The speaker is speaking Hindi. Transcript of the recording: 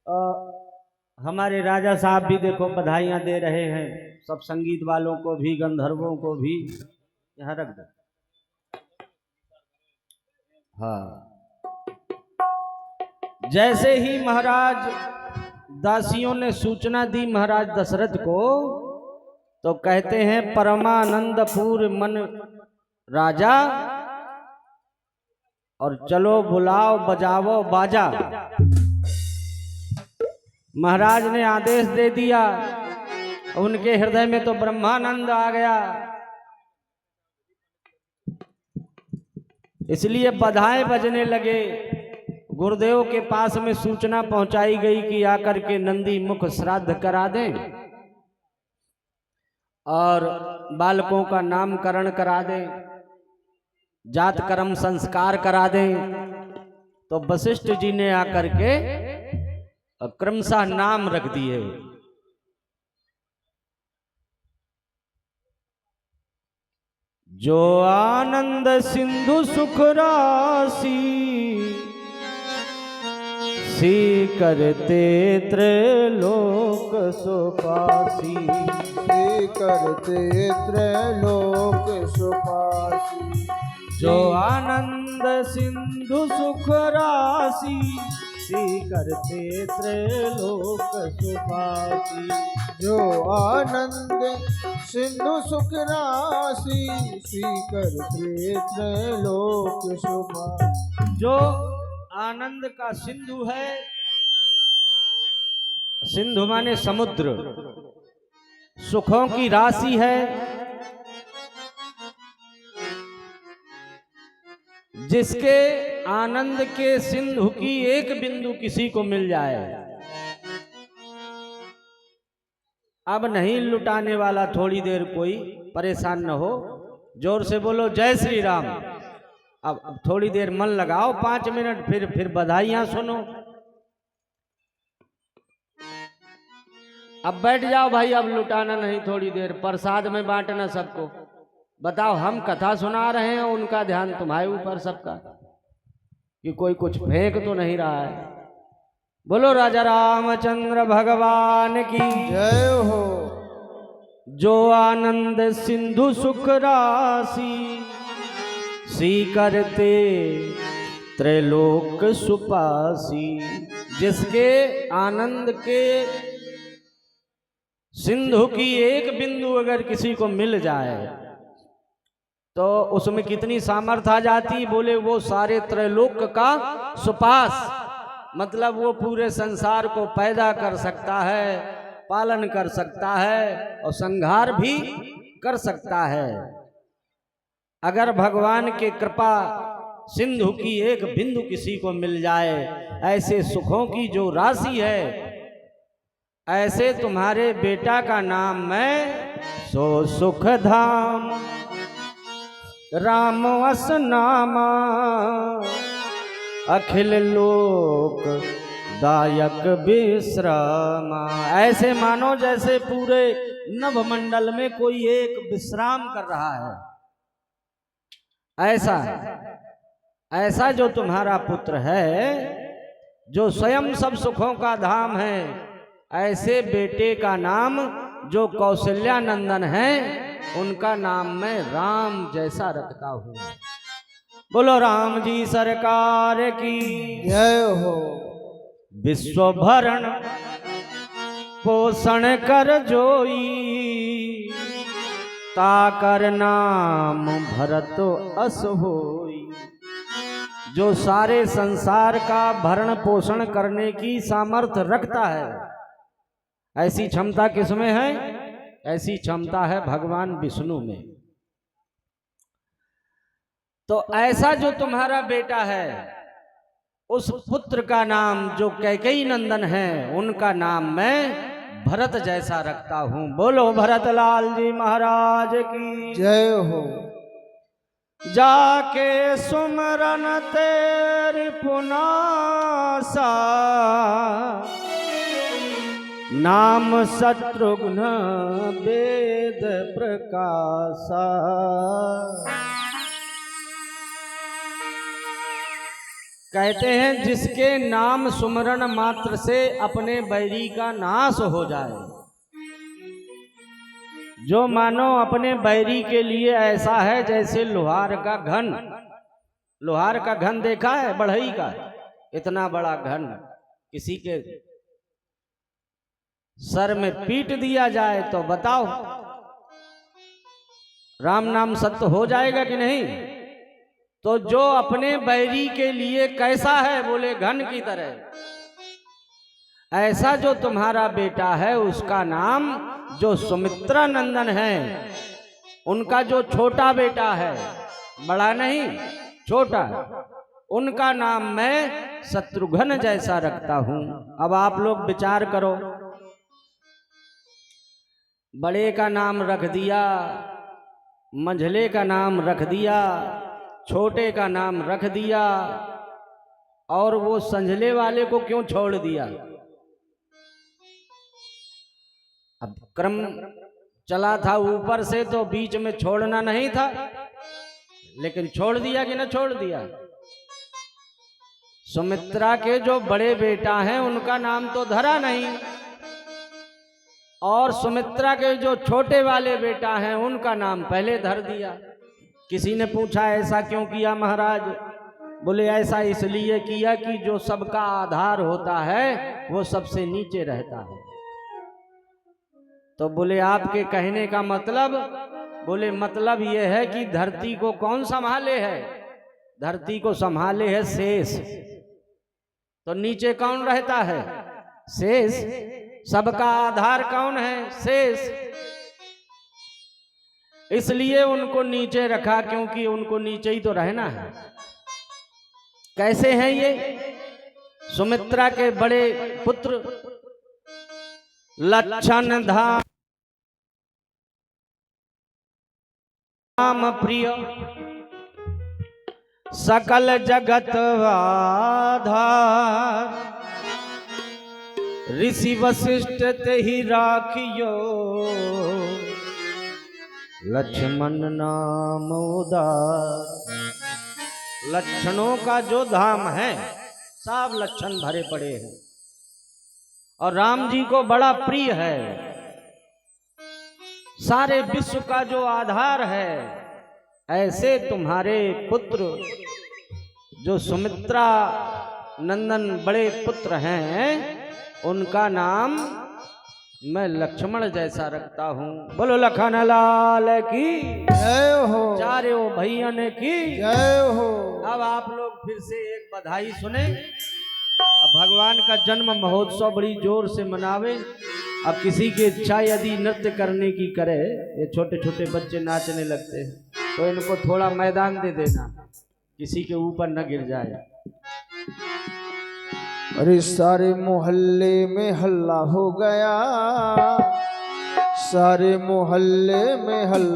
हमारे राजा साहब भी देखो बधाइयाँ दे रहे हैं, सब संगीत वालों को भी, गंधर्वों को भी। यहाँ रख दो। हाँ, जैसे ही महाराज दासियों ने सूचना दी महाराज दशरथ को, तो कहते हैं परमानंदपुर मन राजा, और चलो बुलाओ बजाओ बाजा। महाराज ने आदेश दे दिया, उनके हृदय में तो ब्रह्मानंद आ गया, इसलिए बधाई बजने लगे। गुरुदेव के पास में सूचना पहुंचाई गई कि आकर के नंदी मुख श्राद्ध करा दें और बालकों का नामकरण करा दें, जात कर्म संस्कार करा दें। तो वशिष्ठ जी ने आकर के क्रमशः नाम रख दिए। जो आनंद सिंधु सुख राशि, सी करते त्रैलोक सुपासी। सी करते त्रैलोक सुपासी। जो आनंद सिंधु सुख राशि, सी करते त्रैलोक सुपासी। जो आनंद सिंधु सुख राशि, सी करते त्रैलोक सुपासी। जो आनंद का सिंधु है, सिंधु माने समुद्र, सुखों की राशि है, जिसके आनंद के सिंधु की एक बिंदु किसी को मिल जाए, अब नहीं लुटाने वाला थोड़ी देर कोई परेशान न हो। जोर से बोलो जय श्री राम। अब थोड़ी देर मन लगाओ, 5 मिनट, फिर बधाइयां सुनो। अब बैठ जाओ भाई, अब लुटाना नहीं, थोड़ी देर प्रसाद में बांटना सबको। बताओ, हम कथा सुना रहे हैं, उनका ध्यान तुम्हारे ऊपर सबका, कि कोई कुछ फेंक तो नहीं रहा है। बोलो राजा रामचंद्र भगवान की जय हो। जो आनंद सिंधु सुख राशि, सी करते त्रैलोक सुपासी। जिसके आनंद के सिंधु की एक बिंदु अगर किसी को मिल जाए तो उसमें कितनी सामर्थ्य आ जाती। बोले वो सारे त्रैलोक का सुपास, मतलब वो पूरे संसार को पैदा कर सकता है, पालन कर सकता है और संहार भी कर सकता है। अगर भगवान के कृपा सिंधु की एक बिंदु किसी को मिल जाए, ऐसे सुखों की जो राशि है, ऐसे तुम्हारे बेटा का नाम मैं सो सुख धाम राम वस नामा, अखिल लोक दायक विश्रामा। ऐसे मानो जैसे पूरे नभमंडल में कोई एक विश्राम कर रहा है। ऐसा जो तुम्हारा पुत्र है, जो स्वयं सब सुखों का धाम है, ऐसे बेटे का नाम जो कौशल्या नंदन है, उनका नाम मैं राम जैसा रखता हूँ। बोलो राम जी सरकार की जय हो। विश्व भरण पोषण कर जोई, ताकर नाम भरत अस होई। जो सारे संसार का भरण पोषण करने की सामर्थ्य रखता है, ऐसी क्षमता किसमें है? ऐसी क्षमता है भगवान विष्णु में। तो ऐसा जो तुम्हारा बेटा है, उस पुत्र का नाम जो कैकेयी नंदन है, उनका नाम मैं भरत जैसा रखता हूं। बोलो भरत लाल जी महाराज की जय हो। जाके सुमरन तेरी पुनासा, नाम शत्रुघ्न वेद प्रकाशा। कहते हैं जिसके नाम सुमरण मात्र से अपने बैरी का नाश हो जाए, जो मानो अपने बैरी के लिए ऐसा है जैसे लोहार का घन। लोहार का घन देखा है, बढ़ई का, इतना बड़ा घन किसी के सर में पीट दिया जाए तो बताओ राम नाम सत्य हो जाएगा कि नहीं? तो जो अपने बैरी के लिए कैसा है, बोले घन की तरह। ऐसा जो तुम्हारा बेटा है उसका नाम, जो सुमित्रा नंदन है, उनका जो छोटा बेटा है, बड़ा नहीं छोटा, उनका नाम मैं शत्रुघ्न जैसा रखता हूं। अब आप लोग विचार करो, बड़े का नाम रख दिया, मंझले का नाम रख दिया, छोटे का नाम रख दिया, और वो संझले वाले को क्यों छोड़ दिया? अब क्रम चला था ऊपर से तो बीच में छोड़ना नहीं था, लेकिन छोड़ दिया कि ना छोड़ दिया? सुमित्रा के जो बड़े बेटा हैं उनका नाम तो धरा नहीं, और सुमित्रा के जो छोटे वाले बेटा हैं उनका नाम पहले धर दिया। किसी ने पूछा ऐसा क्यों किया महाराज? बोले ऐसा इसलिए किया कि जो सबका आधार होता है वो सबसे नीचे रहता है। तो बोले आपके कहने का मतलब? बोले मतलब ये है कि धरती को कौन संभाले है? धरती को संभाले है शेष। तो नीचे कौन रहता है? शेष। सबका आधार कौन है? शेष। इसलिए उनको नीचे रखा, क्योंकि उनको नीचे ही तो रहना है। कैसे हैं ये? सुमित्रा के बड़े पुत्र लक्षण धाम प्रिय, सकल जगत आधार, ऋषि वशिष्ठ ते ही राखियो, लक्ष्मण नाम उदार। लक्षणों का जो धाम है सब लक्षण भरे पड़े हैं, और राम जी को बड़ा प्रिय है। सारे विश्व का जो आधार है, ऐसे तुम्हारे पुत्र जो सुमित्रा नंदन बड़े पुत्र हैं, उनका नाम मैं लक्ष्मण जैसा रखता हूं। बोलो लखन लाल की जय हो, चारों भैया की जय हो। अब आप लोग फिर से एक बधाई सुने। अब भगवान का जन्म महोत्सव बड़ी जोर से मनावे। अब किसी की इच्छा यदि नृत्य करने की करे, ये छोटे छोटे बच्चे नाचने लगते हैं, तो इनको थोड़ा मैदान दे देना, किसी के ऊपर न गिर जाए। अरे सारे मोहल्ले में हल्ला हो गया, सारे मोहल्ले में हल्ला।